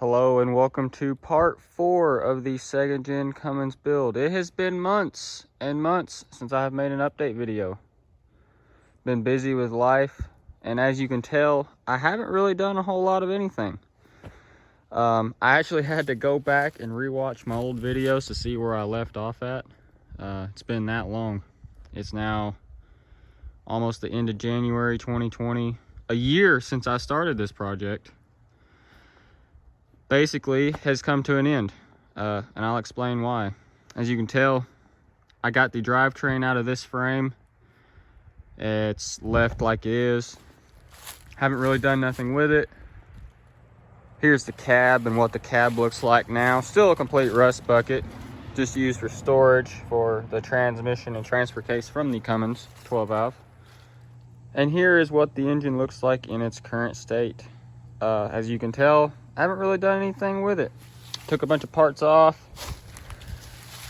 Hello and welcome to part 4 of the second gen Cummins build. It has been months and months since I have made an update video. Been busy with life, and as you can tell, I haven't really done a whole lot of anything. I actually had to go back and rewatch my old videos to see where I left off at. It's been that long. It's now almost the end of January 2020, a year since I started this project. Basically has come to an end, and I'll explain why. As you can tell, I got the drivetrain out of this frame. It's left like it is. Haven't really done nothing with it. Here's the cab and what the cab looks like now. Still a complete rust bucket, just used for storage for the transmission and transfer case from the Cummins 12 valve. And here is what the engine looks like in its current state. As you can tell, I haven't really done anything with it. Took a bunch of parts off.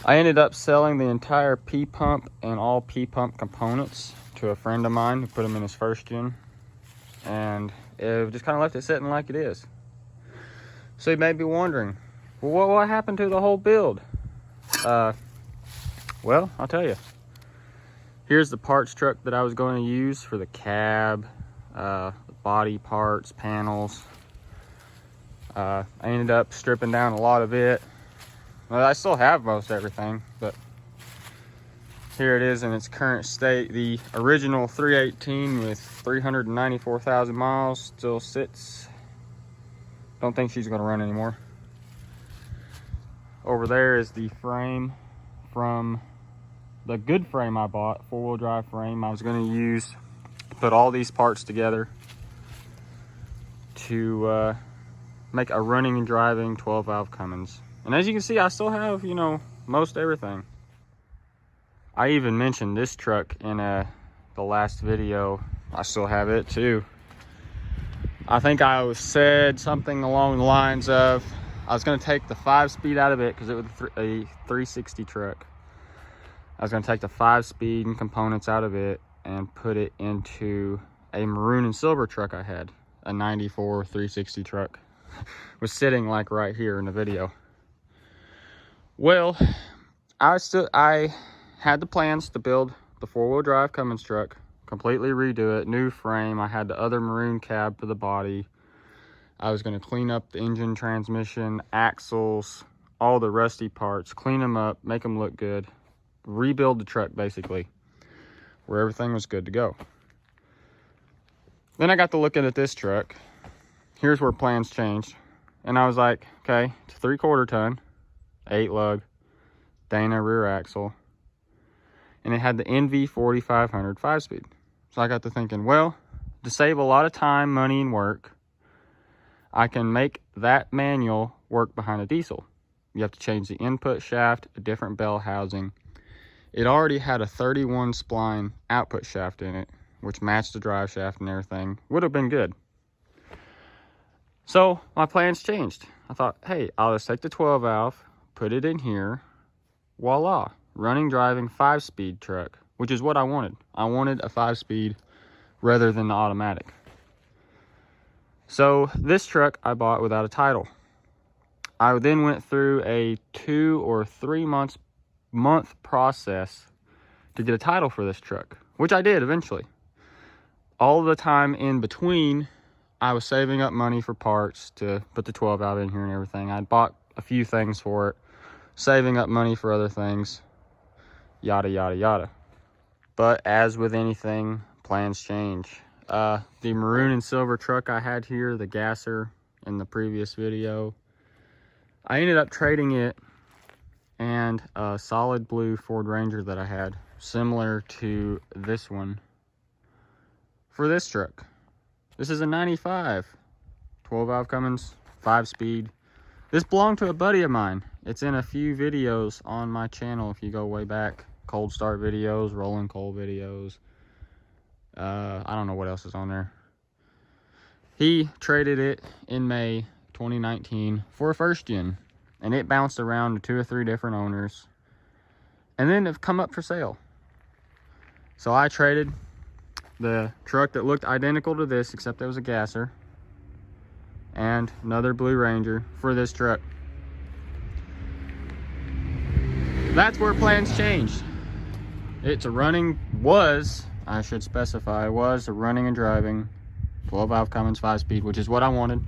I ended up selling the entire P-pump and all P-pump components to a friend of mine who put them in his first gen. And it just kind of left it sitting like it is. So you may be wondering, well, what happened to the whole build? Well, I'll tell you. Here's the parts truck that I was going to use for the cab, the body parts, panels. I ended up stripping down a lot of it. Well, I still have most everything, but here it is in its current state. The original 318 with 394,000 miles still sits. Don't think she's going to run anymore. Over there is the frame from the good frame I bought, four-wheel drive frame. I was going to use to put all these parts together to make a running and driving 12 valve Cummins. And as you can see, I still have, most everything. I even mentioned this truck in the last video. I still have it too. I think I said something along the lines of, I was going to take the 5-speed out of it because it was a 360 truck. I was going to take the 5-speed and components out of it and put it into a maroon and silver truck I had. A 94 360 truck. Was sitting like right here in the video. Well, I had the plans to build the 4-wheel drive Cummins truck, completely redo it, new frame. I had the other maroon cab for the body. I was going to clean up the engine, transmission, axles, all the rusty parts, clean them up, make them look good, rebuild the truck basically, where everything was good to go. Then I got to looking at this truck. Here's where plans changed. And I was like, okay, it's a 3/4 ton, 8 lug, Dana rear axle. And it had the NV 4500 5-speed. So I got to thinking, well, to save a lot of time, money, and work, I can make that manual work behind a diesel. You have to change the input shaft, a different bell housing. It already had a 31 spline output shaft in it, which matched the drive shaft and everything. Would have been good. So my plans changed. I thought, hey, I'll just take the 12 valve, put it in here, voila, running, driving, 5-speed truck, which is what I wanted. I wanted a 5-speed rather than the automatic. So this truck I bought without a title. I then went through a 2 or 3 month process to get a title for this truck, which I did eventually. All the time in between, I was saving up money for parts to put the 12 valve in here and everything. I'd bought a few things for it, saving up money for other things, yada, yada, yada. But as with anything, plans change. The maroon and silver truck I had here, the gasser in the previous video, I ended up trading it and a solid blue Ford Ranger that I had, similar to this one, for this truck. This is a 95 12 valve Cummins 5-speed. This belonged to a buddy of mine. It's in a few videos on my channel if you go way back. Cold start videos, rolling coal videos. I don't know what else is on there. He traded it in May 2019 for a first gen, and it bounced around to 2 or 3 different owners and then have come up for sale. So I traded the truck that looked identical to this, except there was a gasser, and another Blue Ranger for this truck. That's where plans changed. It's a running, I should specify, was a running and driving 12-valve Cummins 5-speed, which is what I wanted.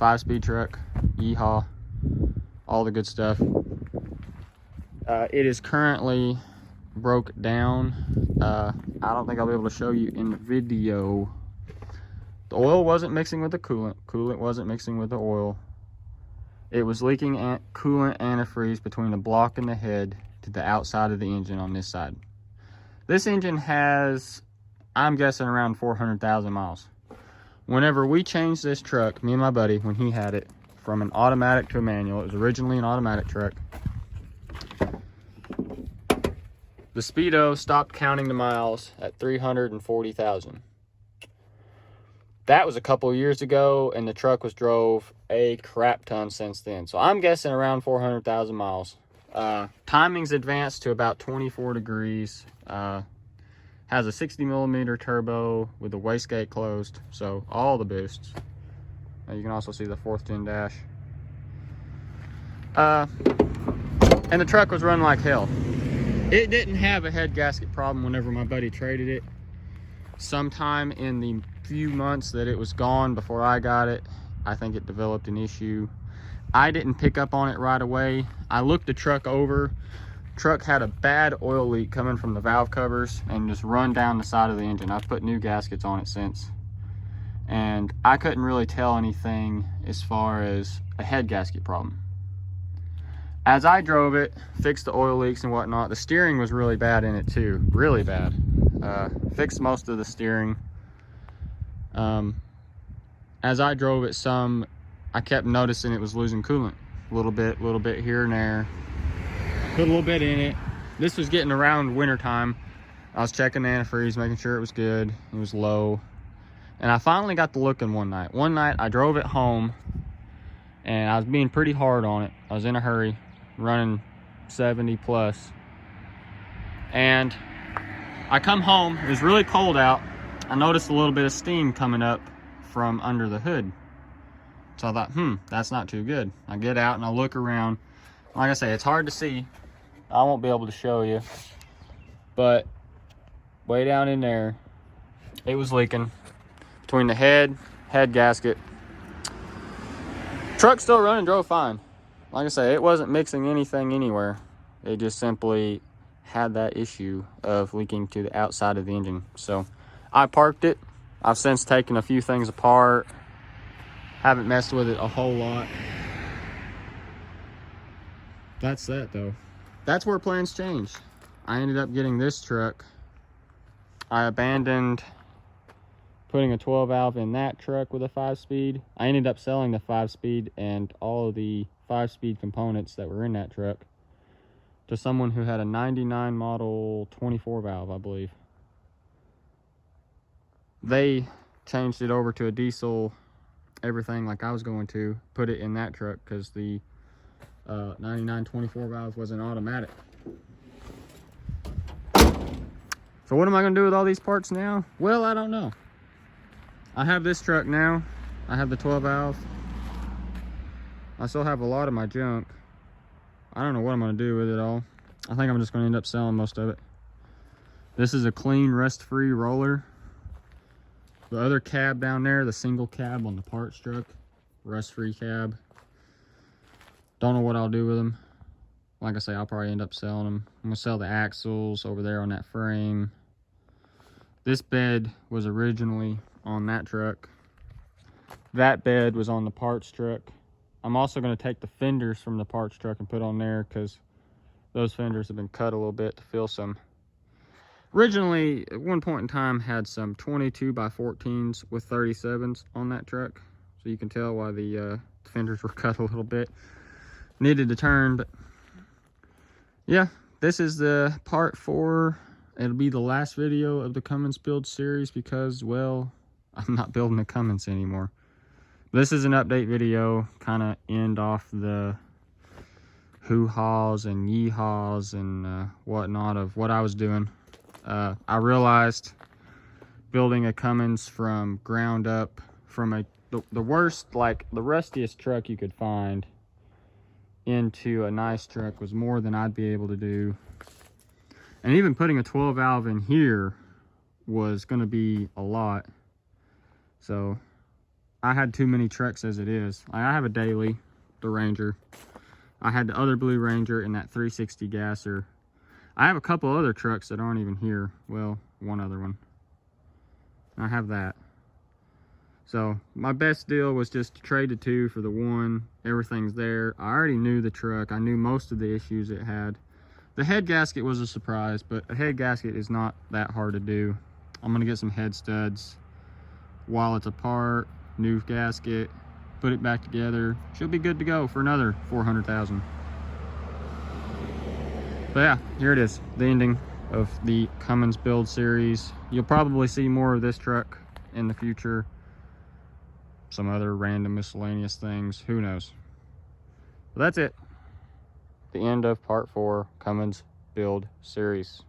5-speed truck, yeehaw, all the good stuff. It is currently broke down. I don't think I'll be able to show you in the video. The oil wasn't mixing with the coolant. Coolant wasn't mixing with the oil. It was leaking coolant antifreeze between the block and the head to the outside of the engine on this side. This engine has, I'm guessing, around 400,000 miles. Whenever we changed this truck, me and my buddy, when he had it, from an automatic to a manual, it was originally an automatic truck, the speedo stopped counting the miles at 340,000. That was a couple years ago, and the truck was drove a crap ton since then. So I'm guessing around 400,000 miles. Timing's advanced to about 24 degrees. Has a 60mm turbo with the wastegate closed, so all the boosts. You can also see the 4th gen dash. And the truck was running like hell. It didn't have a head gasket problem whenever my buddy traded it. Sometime in the few months that it was gone before I got it, I think it developed an issue. I didn't pick up on it right away. I looked the truck over. Truck had a bad oil leak coming from the valve covers and just run down the side of the engine. I've put new gaskets on it since, and I couldn't really tell anything as far as a head gasket problem. As I drove it, fixed the oil leaks and whatnot, the steering was really bad in it too, really bad. Fixed most of the steering. As I drove it some, I kept noticing it was losing coolant. A little bit here and there. Put a little bit in it. This was getting around winter time. I was checking the antifreeze, making sure it was good. It was low. And I finally got to looking one night. One night I drove it home and I was being pretty hard on it. I was in a hurry, running 70 plus. And I come home, it was really cold out. I noticed a little bit of steam coming up from under the hood. So I thought, that's not too good. I get out and I look around. Like I say, it's hard to see. I won't be able to show you. But way down in there, it was leaking between the head gasket. Truck still running, drove fine. Like I say, it wasn't mixing anything anywhere. It just simply had that issue of leaking to the outside of the engine. So I parked it. I've since taken a few things apart. Haven't messed with it a whole lot. That's that though. That's where plans changed. I ended up getting this truck. I abandoned putting a 12-valve in that truck with a 5-speed. I ended up selling the 5-speed and all of the 5-speed components that were in that truck to someone who had a 99 model 24-valve, I believe. They changed it over to a diesel, everything like I was going to, put it in that truck because the 99 24-valve was an automatic. So what am I going to do with all these parts now? Well, I don't know. I have this truck now. I have the 12-valve. I still have a lot of my junk. I don't know what I'm going to do with it all. I think I'm just going to end up selling most of it. This is a clean, rust-free roller. The other cab down there, the single cab on the parts truck, rust-free cab. Don't know what I'll do with them. Like I say, I'll probably end up selling them. I'm going to sell the axles over there on that frame. This bed was originally on that truck. That bed was on the parts truck. I'm also going to take the fenders from the parts truck and put on there because those fenders have been cut a little bit to fill some. Originally, at one point in time, had some 22 by 14s with 37s on that truck. So you can tell why the fenders were cut a little bit. Needed to turn, but yeah, this is the part 4. It'll be the last video of the Cummins Build series because, well, I'm not building the Cummins anymore. This is an update video, kind of end off the hoo-haws and yee-haws and whatnot of what I was doing. I realized building a Cummins from ground up from a the worst, like the rustiest truck you could find into a nice truck was more than I'd be able to do. And even putting a 12 valve in here was going to be a lot. So I had too many trucks as it is. I have a daily, the Ranger. I had the other Blue Ranger and that 360 gasser. I have a couple other trucks that aren't even here. Well, one other one. I have that. So my best deal was just to trade the 2 for the 1. Everything's there. I already knew the truck. I knew most of the issues it had. The head gasket was a surprise, but a head gasket is not that hard to do. I'm gonna get some head studs while it's apart, new gasket, put it back together. She'll be good to go for another 400,000. But yeah, here it is, the ending of the Cummins Build series. You'll probably see more of this truck in the future. Some other random miscellaneous things, who knows. But that's it. The end of part 4 Cummins Build series.